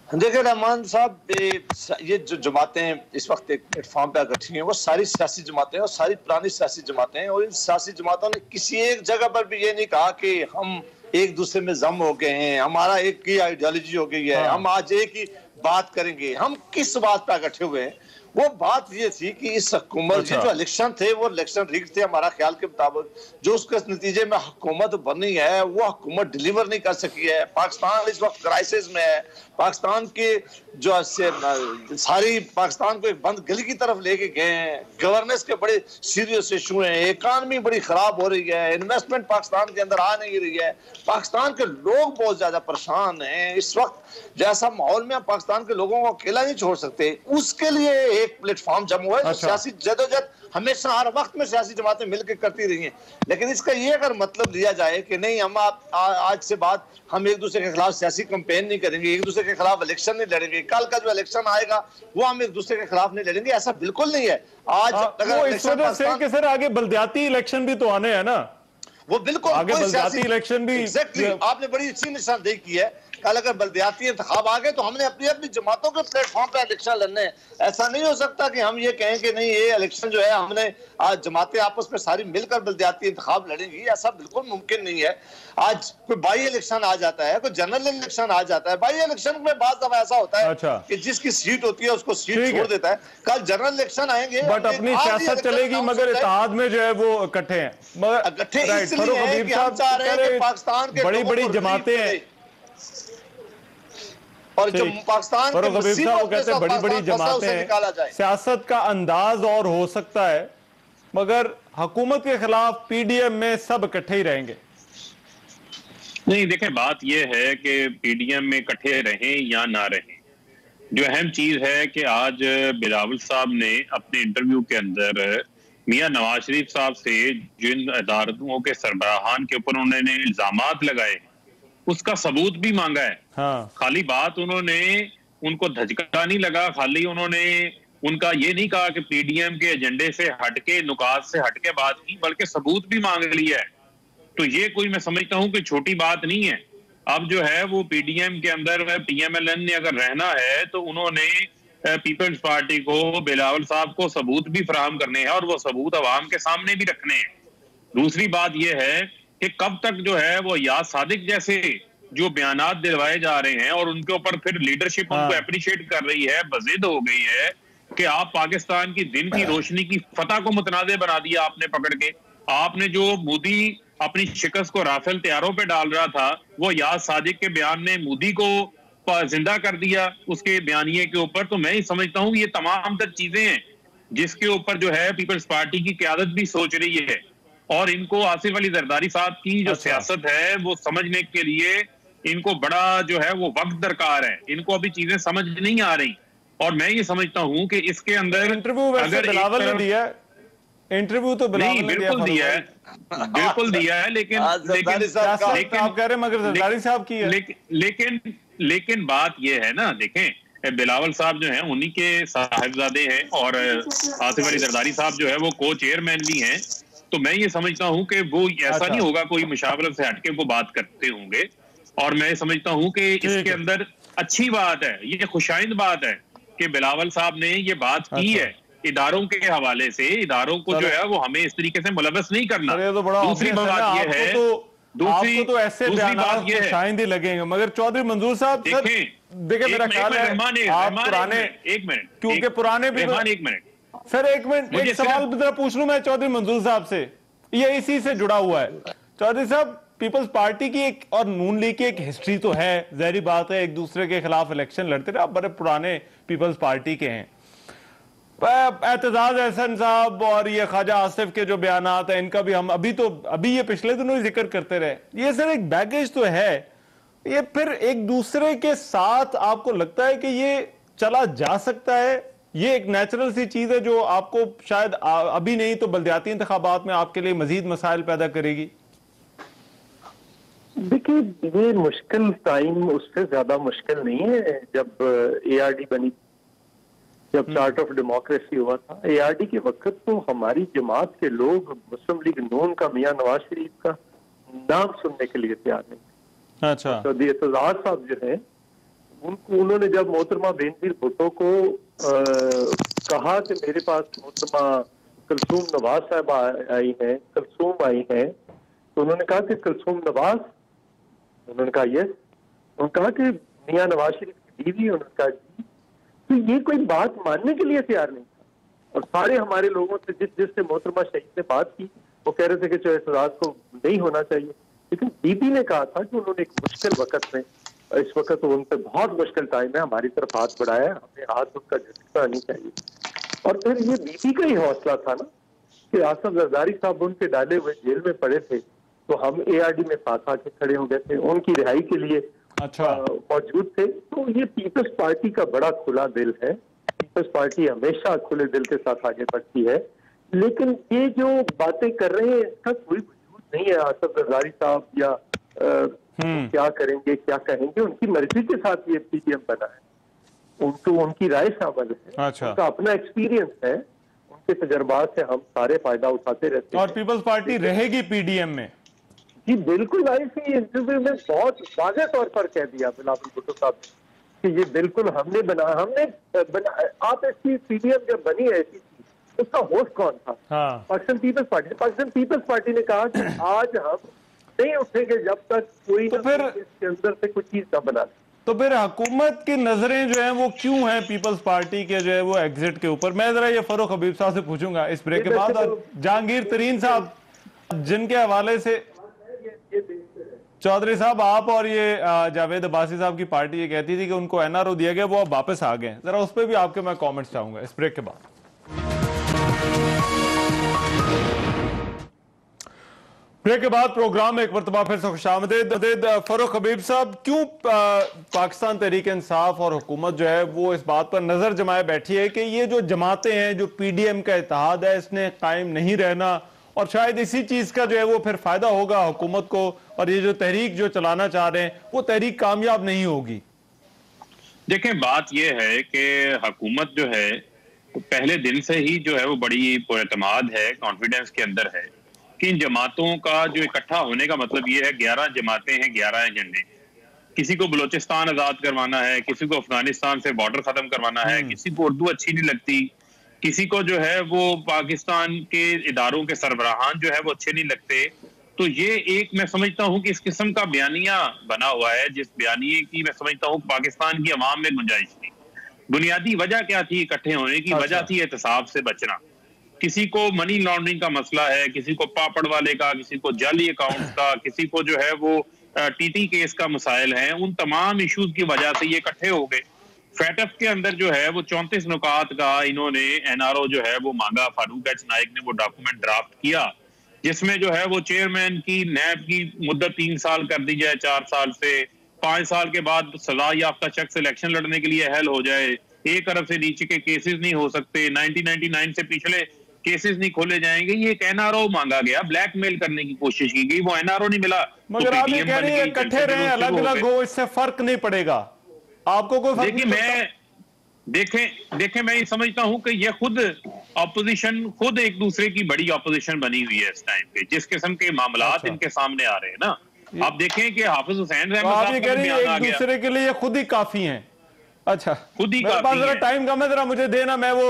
देखिए रहमान साहब, ये जो जमातें इस वक्त एक प्लेटफॉर्म पे इकट्ठी हैं, वो सारी सियासी जमातें हैं और सारी पुरानी सियासी जमातें हैं, और इन सियासी जमातों ने किसी एक जगह पर भी ये नहीं कहा कि हम एक दूसरे में जम हो गए हैं, हमारा एक ही आइडियोलॉजी हो गई है, हम आज एक ही बात करेंगे। हम किस बात पर इकट्ठे हुए हैं? वो बात ये थी कि इस हुकूमत के जो इलेक्शन थे वो इलेक्शन रिग्ड थे हमारा ख्याल के मुताबिक, जो उसके नतीजे में हुकूमत बनी है वो हुकूमत डिलीवर नहीं कर सकी है। पाकिस्तान इस वक्त क्राइसिस में है, पाकिस्तान के जो सारी पाकिस्तान को एक बंद गली की तरफ लेके गए हैं, गवर्नेंस के बड़े सीरियस इशू हैं, इकानमी बड़ी खराब हो रही है, इन्वेस्टमेंट पाकिस्तान के अंदर आ नहीं रही है, पाकिस्तान के लोग बहुत ज्यादा परेशान हैं। इस वक्त जैसा माहौल में पाकिस्तान के लोगों को अकेला नहीं छोड़ सकते, उसके लिए एक प्लेटफॉर्म जमा हुआ है। अच्छा। तो सियासी जदोजहद हमेशा हर वक्त में सियासी जमातें मिलकर करती रही हैं, लेकिन इसका ये अगर मतलब लिया जाए कि नहीं हम आज से बाद हम एक दूसरे के खिलाफ सियासी कैंपेन नहीं करेंगे, एक दूसरे के खिलाफ इलेक्शन नहीं लड़ेंगे, कल का जो इलेक्शन आएगा वो हम एक दूसरे के खिलाफ नहीं लड़ेंगे, ऐसा बिल्कुल नहीं है। आज वो इस वजह से कि सर आगे बलदियाती इलेक्शन भी तो आने हैं ना, वो बिल्कुल आगे बलदियाती इलेक्शन भी आपने बड़ी अच्छी निशानदेही की है। कल अगर बलदियाती इंतखाब आ गए तो हमने अपनी अपनी जमातों के प्लेटफॉर्म पे इलेक्शन लड़ने हैं। ऐसा नहीं हो सकता कि हम ये कहें कि नहीं ये इलेक्शन जो है हमने आज जमातें आपस में सारी मिलकर बलदियाती इंतखाब लड़ेंगी, ऐसा बिल्कुल मुमकिन नहीं है। आज कोई बाई इलेक्शन आ जाता है, कोई जनरल इलेक्शन आ जाता है, बाई इलेक्शन में बात दफा ऐसा होता है कि जिसकी सीट होती है उसको सीट छोड़ देता है। कल जनरल इलेक्शन आएंगे बट अपनी सियासत चलेगी, मगर इत्तेहाद में जो है वो इकट्ठे हैं, इकट्ठे इसलिए हैं कि हम चाह रहे हैं कि पाकिस्तान के बड़ी बड़ी जमातें हैं और जो पाकिस्तान के कहते हैं बड़ी बड़ी जमातें हैं, सियासत का अंदाज और हो सकता है, मगर हुकूमत के खिलाफ पीडीएम में सब इकट्ठे ही रहेंगे। नहीं देखें, बात यह है कि पीडीएम में इकट्ठे रहें या ना रहें, जो अहम चीज है कि आज बिलावल साहब ने अपने इंटरव्यू के अंदर मियां नवाज शरीफ साहब से जिन अदालतों के सरबराहान के ऊपर उन्होंने इल्जामात लगाए उसका सबूत भी मांगा है। हाँ। खाली बात उन्होंने उनको धचका नहीं लगा, खाली उन्होंने उनका ये नहीं कहा कि पीडीएम के एजेंडे से हटके नुकात से हटके बात की, बल्कि सबूत भी मांग लिया है। तो ये कोई मैं समझता हूं कि छोटी बात नहीं है। अब जो है वो पीडीएम के अंदर पीएमएलएन ने अगर रहना है तो उन्होंने पीपल्स पार्टी को, बिलावल साहब को सबूत भी फराहम करने हैं और वो सबूत अवाम के सामने भी रखने हैं। दूसरी बात यह है कि कब तक जो है वो याद सादिक जैसे जो बयानात दिलवाए जा रहे हैं और उनके ऊपर फिर लीडरशिप उनको अप्रिशिएट कर रही है, बजिद हो गई है कि आप पाकिस्तान की दिन की रोशनी की फतह को मुतनाज़े बना दिया आपने पकड़ के। आपने जो मोदी अपनी शिकस्त को राफेल तैयारों पे डाल रहा था, वो याद सादिक के बयान ने मोदी को जिंदा कर दिया उसके बयानिए के ऊपर। तो मैं ही समझता हूँ ये तमाम तर चीजें हैं जिसके ऊपर जो है पीपल्स पार्टी की क्यादत भी सोच रही है, और इनको आसिफ अली जरदारी साहब की जो सियासत है वो समझने के लिए इनको बड़ा जो है वो वक्त दरकार है। इनको अभी चीजें समझ नहीं आ रही, और मैं ये समझता हूँ कि इसके अंदर इंटरव्यू अगर बिलावल ने दिया, इंटरव्यू तो बिलावल ने बिल्कुल दिया है, बिल्कुल दिया है, लेकिन आप कह रहे हैं मगर जरदारी साहब की है। लेकिन बात यह है ना, देखें बिलावल साहब जो हैं उन्हीं के साहिबजादे हैं और आसिफ अली जरदारी साहब जो है वो को चेयरमैन भी हैं। तो मैं ये समझता हूं कि वो ऐसा नहीं होगा कोई मुशावरत से हटके वो बात करते होंगे, और मैं समझता हूं कि इसके अंदर अच्छी बात है, ये खुशाइंद बात है कि बिलावल साहब ने ये बात की है इदारों के हवाले से। इदारों को जो है वो हमें इस तरीके से मुलव्वस नहीं करना। दूसरी बात ये है, आपको तो ऐसे बयान ये शायद ही लगेंगे, मगर चौधरी मंजूर साहब देखिए मेरा ख्याल है आप पुराने, एक मिनट, क्योंकि पुराने भी एक मिनट सर, एक मिनट, एक सवाल जरा पूछ लूं मैं चौधरी मंजूर साहब से, ये इसी से जुड़ा हुआ है। चौधरी साहब, पीपल्स पार्टी की एक और नून लीग की एक हिस्ट्री तो है, ज़ाहिर बात है एक दूसरे के खिलाफ इलेक्शन लड़ते रहे, आप बड़े पुराने पीपल्स पार्टी के हैं। एतजाज एहसन साहब और ये ख्वाजा आसिफ के जो बयानात हैं इनका भी हम अभी ये पिछले दिनों ही जिक्र करते रहे। ये सर एक बैगेज तो है, ये फिर एक दूसरे के साथ आपको लगता है कि ये चला जा सकता है? ये एक नेचुरल सी चीज है जो आपको शायद अभी नहीं तो बलदियाती इंतखाबात में आपके लिए मजीद मसाइल पैदा करेगी। देखिए ये मुश्किल टाइम उससे ज्यादा मुश्किल नहीं है। जब एआरडी बनी, जब चार्ट ऑफ डेमोक्रेसी हुआ था, एआरडी के वक्त तो हमारी जमात के लोग मुस्लिम लीग नून का मियां नवाज शरीफ का नाम सुनने के लिए तैयार नहीं। अच्छा। तो एतजाज साहब जो है उन्होंने जब मोहतरमा बेनजीर भुट्टो को कहा कि मेरे पास मोहतरमा कुलसूम नवाज साहब आई हैं, कुलसूम आई हैं, तो उन्होंने कहा कि कुलसूम नवाज, उन्होंने कहा यस, उन्होंने कहा कि मियां नवाज शरीफ की बीवी, उन्होंने कहा जी। तो ये कोई बात मानने के लिए तैयार नहीं था, और सारे हमारे लोगों से जिससे मोहतरमा शहीद ने बात की वो कह रहे थे कि जो एतजाज को नहीं होना चाहिए, लेकिन बीबी ने कहा था कि उन्होंने एक मुश्किल वक्त में, इस वक्त तो उन पर बहुत मुश्किल टाइम है, हमारी तरफ हाथ बढ़ाया, हमें हाथ उनका झटका नहीं चाहिए। और फिर ये बीबी का ही हौसला था ना कि आसिफ जरदारी साहब उनके डाले हुए जेल में पड़े थे, तो हम एआरडी में साथ आके खड़े हो गए थे, उनकी रिहाई के लिए मौजूद थे। तो ये पीपल्स पार्टी का बड़ा खुला दिल है, पीपल्स पार्टी हमेशा खुले दिल के साथ आगे बढ़ती है, लेकिन ये जो बातें कर रहे हैं इसका कोई वजूद नहीं है। आसफ जरदारी साहब या क्या करेंगे क्या कहेंगे, उनकी मर्जी के साथ ये पीडीएम बना है, उनको उनकी राय शामिल है, उनका अपना एक्सपीरियंस है, उनके तजर्बात से हम सारे फायदा उठाते रहते हैं। और पीपल्स पार्टी रहेगी पीडीएम में? जी बिल्कुल। ऐसी इंटरव्यू में बहुत वाज़ेह तौर पर कह दिया बिलावल भुट्टो साहब कि ये बिल्कुल हमने बना आप इसकी पीडीएम जब बनी है ऐसी चीज, उसका होस्ट कौन था? पाकिस्तान पीपल्स पार्टी। पाकिस्तान पीपल्स पार्टी ने कहा कि आज हम नहीं उठेंगे जब तक कोई तो फिर इसके अंदर से कुछ चीज न बना। तो फिर हुकूमत की नजरें जो है वो क्यों हैं पीपल्स पार्टी के जो है वो एग्जिट के ऊपर? मैं जरा ये फरूख हबीब साहब से पूछूंगा इस ब्रेक के बाद। जहांगीर तरीन साहब, जिनके हवाले से चौधरी साहब आप और ये जावेद अब्बासी साहब की पार्टी ये कहती थी कि उनको एनआरओ दिया गया, वो अब वापस आ गए, जरा उस पर भी आपके मैं कमेंट्स चाहूंगा इस ब्रेक के बाद। ब्रेक के बाद प्रोग्राम में एक मरतबा फिर से खुशामदीद। फरूख हबीब साहब, क्यों पाकिस्तान तहरीक इंसाफ और हुकूमत जो है वो इस बात पर नजर जमाए बैठी है कि ये जो जमातें हैं, जो पीडीएम का इत्तेहाद है, इसने कायम नहीं रहना और शायद इसी चीज का जो है वो फिर फायदा होगा हुकूमत को, और ये जो तहरीक जो चलाना चाह रहे हैं वो तहरीक कामयाब नहीं होगी? देखें, बात ये है कि हुकूमत जो है पहले दिन से ही जो है वो बड़ी पुरएतमाद है, कॉन्फिडेंस के अंदर है कि इन जमातों का जो इकट्ठा होने का मतलब ये है 11 जमातें हैं, 11 एजेंडे। किसी को बलोचिस्तान आजाद करवाना है, किसी को अफगानिस्तान से बॉर्डर खत्म करवाना है, किसी को उर्दू अच्छी नहीं लगती, किसी को जो है वो पाकिस्तान के इदारों के सरबराहान जो है वो अच्छे नहीं लगते। तो ये एक मैं समझता हूँ कि इस किस्म का बयानिया बना हुआ है, जिस बयानिए की मैं समझता हूँ पाकिस्तान की अवाम में गुंजाइश थी। बुनियादी वजह क्या थी इकट्ठे होने की? वजह थी एहतसाब से बचना। किसी को मनी लॉन्ड्रिंग का मसला है, किसी को पापड़ वाले का, किसी को जाली अकाउंट्स का, किसी को जो है वो टीटी केस का मसाइल है। उन तमाम इश्यूज की वजह से ये इकट्ठे हो गए। फैटफ के अंदर जो है वो 34 नुकात का इन्होंने एनआरओ जो है वो मांगा। फारूक एच नाइक ने वो डॉक्यूमेंट ड्राफ्ट किया जिसमें जो है वो चेयरमैन की नैब की मुद्दत 3 साल कर दी जाए, 4 साल से 5 साल के बाद सजा याफ्ता शख्स इलेक्शन लड़ने के लिए अहल हो जाए। 1 अरब से नीचे के केसेस नहीं हो सकते, 1999 से पिछले केसेस नहीं खोले जाएंगे। ये एक एनआरओ मांगा गया, ब्लैकमेल करने की कोशिश की गई, वो एनआरओ नहीं मिला। मगर आप ये कह रहे हैं इकट्ठे रहे, अलग अलग हो, इससे फर्क नहीं पड़ेगा आपको कोई फर्क? देखें मैं ये समझता हूं कि ये खुद ऑपोजिशन खुद एक दूसरे की बड़ी ऑपोजिशन बनी हुई है इस टाइम पे, जिस किस्म के मामलात इनके सामने आ रहे हैं ना। आप देखें कि हाफिज हुसैन आप ये कह रहे हैं एक दूसरे के लिए खुद ही काफी हैं। अच्छा, खुद ही काफी है। टाइम कम है, जरा मुझे देना, मैं वो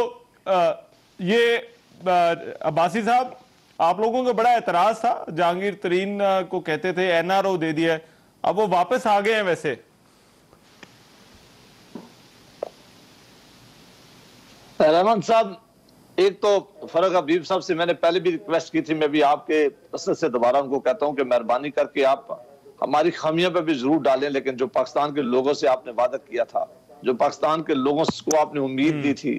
ये अब्बासी साहब, आप लोगों को बड़ा एतराज था, जहांगीर तरीन को कहते थे एनआरओ दे दिया, अब वो वापस आ गए हैं। वैसे रहमान साहब, एक तो फरूक हबीब साहब से मैंने पहले भी रिक्वेस्ट की थी, मैं भी आपके असर से दोबारा उनको कहता हूं कि मेहरबानी करके आप हमारी खामियों पे भी जरूर डालें, लेकिन जो पाकिस्तान के लोगों से आपने वादा किया था, जो पाकिस्तान के लोगों को आपने उम्मीद दी थी,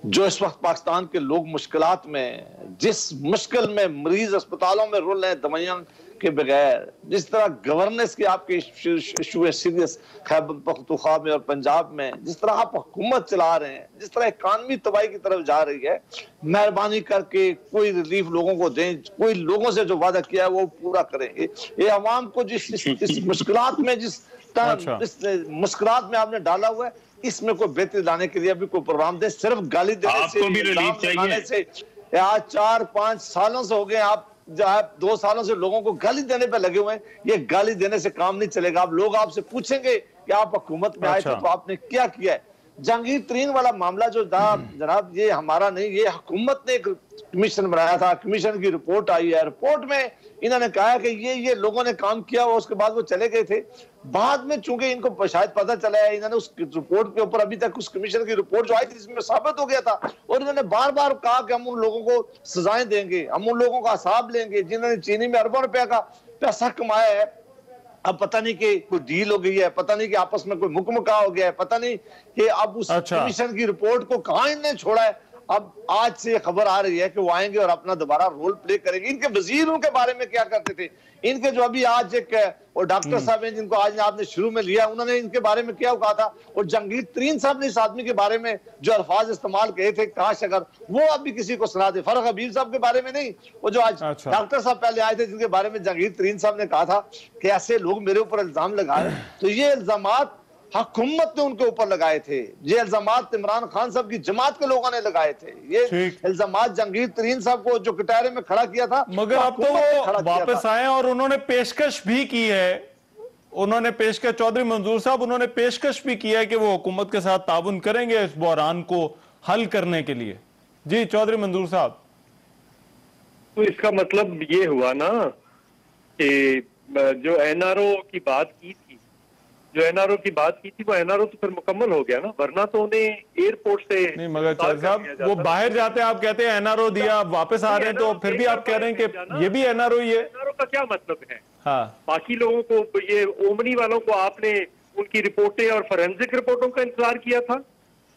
जो इस वक्त पाकिस्तान के लोग मुश्किलात में, जिस मुश्किल में मरीज अस्पतालों में रुल रहे हैं दवाइयां के बगैर, जिस तरह गवर्नेंस के आपके इशू है सीरियस खैबर पख्तूनख्वा में और पंजाब में, जिस तरह आप हुकूमत चला रहे हैं, जिस तरह इकानमी तबाही की तरफ जा रही है, मेहरबानी करके कोई रिलीफ लोगों को दें, कोई लोगों से जो वादा किया है वो पूरा करेंगे। ये अवाम को जिस मुश्किलात में, जिस मुश्किलात में आपने डाला हुआ है, इसमें कोई बेहतरी लाने के लिए भी कोई प्रोग्राम दे। सिर्फ गाली देने से आज 4-5 सालों से हो गए, आप 2 सालों से लोगों को गाली देने पे लगे हुए हैं। ये गाली देने से काम नहीं चलेगा। आप लोग आपसे पूछेंगे कि आप हुकूमत में आए थे तो आपने क्या किया है। जहांगीर तरीन वाला मामला जो जनाब, ये हमारा नहीं, ये हुकूमत ने एक कमीशन बनाया था, कमीशन की रिपोर्ट आई है। रिपोर्ट में इन्होंने कहा कि ये लोगों ने काम किया और उसके बाद वो चले गए थे। बाद में चूंकि इनको शायद पता चला है, इन्होंने उस रिपोर्ट के ऊपर अभी तक उस कमीशन की रिपोर्ट जो आई थी इसमें साबित हो गया था, और इन्होंने बार बार कहा कि हम उन लोगों को सजाएं देंगे, हम उन लोगों का हिसाब लेंगे जिन्होंने चीनी में अरबों रुपया का पैसा कमाया है। अब पता नहीं कि कोई डील हो गई है, पता नहीं कि आपस में कोई मुकमका हो गया है, पता नहीं कि अब उस कमीशन की रिपोर्ट को कहां इन्होंने छोड़ा है। अब आज से खबर आ रही है कि वो आएंगे और अपना दोबारा रोल प्ले करेंगे। इनके वजीरों के बारे में क्या करते थे, इनके जो अभी आज एक और डॉक्टर साहब हैं जिनको आज आपने शुरू में लिया, उन्होंने इनके बारे में क्या कहा था, और जंगीर तरीन साहब ने इस आदमी के बारे में जो अल्फाज इस्तेमाल किए थे, काश अगर वो अभी किसी को सुना दे। फरक हबीब साहब के बारे में नहीं, वो जो आज डॉक्टर साहब पहले आए थे जिनके बारे में जंगीर तरीन साहब ने कहा था कि ऐसे लोग मेरे ऊपर इल्जाम लगाए, तो ये इल्जामात हुकूमत ने उनके ऊपर लगाए थे, ये इल्जामात इमरान खान साहब की जमात के लोगों ने लगाए थे, ये इल्जामात जंगीर तरीन साहब को जो कटारे में खड़ा किया था। मगर अब तो वो वापस आए और उन्होंने पेशकश भी की है, उन्होंने पेशकश, चौधरी मंजूर साहब उन्होंने पेशकश भी किया है कि वो हुकूमत के साथ ताउन करेंगे इस बहरान को हल करने के लिए। जी चौधरी मंजूर साहब, तो इसका मतलब ये हुआ ना कि जो एनआरओ की बात की थी, वो एनआरओ तो फिर मुकम्मल हो गया ना, वरना तो उन्हें एयरपोर्ट से नहीं। मगर चौधरी साहब वो बाहर जाते हैं, आप कहते हैं एनआरओ दिया, आप वापस आ रहे हैं, तो फिर भी आप कह रहे हैं कि ये भी एनआरओ ही है। एनआरओ का क्या मतलब है? हाँ, बाकी लोगों को, ये ओमनी वालों को आपने उनकी रिपोर्टें और फोरेंसिक रिपोर्टों का इंतजार किया था,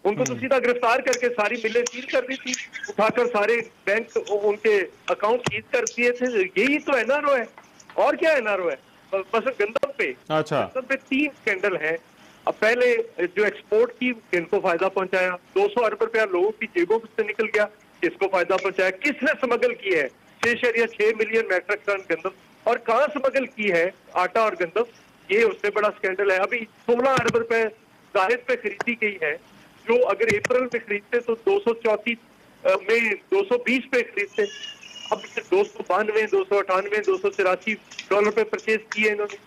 उनको तो सीधा गिरफ्तार करके सारी मिलें सील कर दी थी, उठाकर सारे बैंक उनके अकाउंट सीज कर दिए थे। यही तो एनआरओ है, और क्या एनआरओ है? बस गंदम पे, गंदम पे 3 स्कैंडल हैं। अब पहले जो एक्सपोर्ट की, किनको फायदा पहुंचाया, 200 अरब रुपया लोगों की जेबों से निकल गया, किसको फायदा पहुंचाया, किसने स्मगल की है 6.6 मिलियन मैट्रिक टन गंदम, और कहां स्मगल की है आटा और गंदम, ये उससे बड़ा स्कैंडल है। अभी 16 अरब रुपए जाहिद पे खरीदी गई है, जो अगर अप्रैल में खरीदते तो 234 में 220 पे खरीदते, अब 292, 298, $284 पे परचेज किए इन्होंने।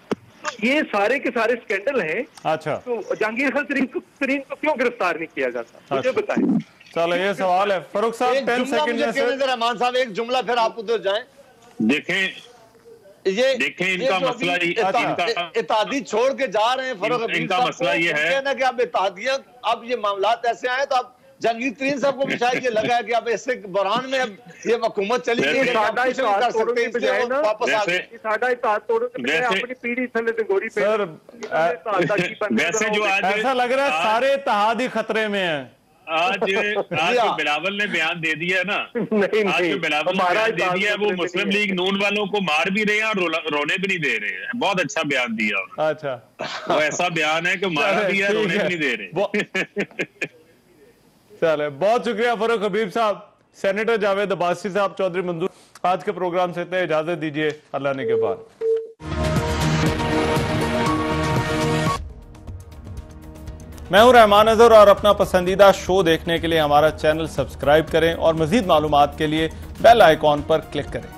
तो ये सारे के सारे स्कैंडल हैं। अच्छा, तो जहांगीर खान तरीन को क्यों गिरफ्तार नहीं किया जाता, मुझे बताएं। चलो ये सवाल है फरूख साहब, 10 सेकंड में रहमान साहब एक जुमला, फिर आप उधर जाएं। देखें इनका मसला इत्तेहादी छोड़ के जा रहे हैं फरूख हबीब साहब, मसला ये है ना कि अब इत्तेहादियां, अब ये मामलात ऐसे आए तो अब जंगीर तरीन साहब को भी शायद ये लगा है कि अब ऐसे बहरान में अब ये हुकूमत चली गई है, कर सकते हैं, इसलिए वो वापस आ गए। अपनी पीढ़ी थले गोरी पे सर, वैसे जो आज ऐसा लग रहा है सारे इत्तेहादी खतरे में है। आज जो बिलावल ने बयान दे दिया है ना, आज जो बिलावल ने बयान दे दिया है, वो मुस्लिम लीग नून वालों को मार भी रहे हैं और रोने भी नहीं दे रहे हैं। बहुत अच्छा बयान दिया उन्होंने। अच्छा, वो ऐसा बयान है कि मारा भी है, रोने भी नहीं दे रहे। चले, बहुत शुक्रिया फरूख हबीब साहब। सेनेटर जावेद अब्बासी साहब, चौधरी मंजूर, आज के प्रोग्राम से इतने, इजाजत दीजिए, अल्लाह ने के बाद। मैं हूं रहमान अजहर और अपना पसंदीदा शो देखने के लिए हमारा चैनल सब्सक्राइब करें और मजीद मालूमात के लिए बेल आइकॉन पर क्लिक करें।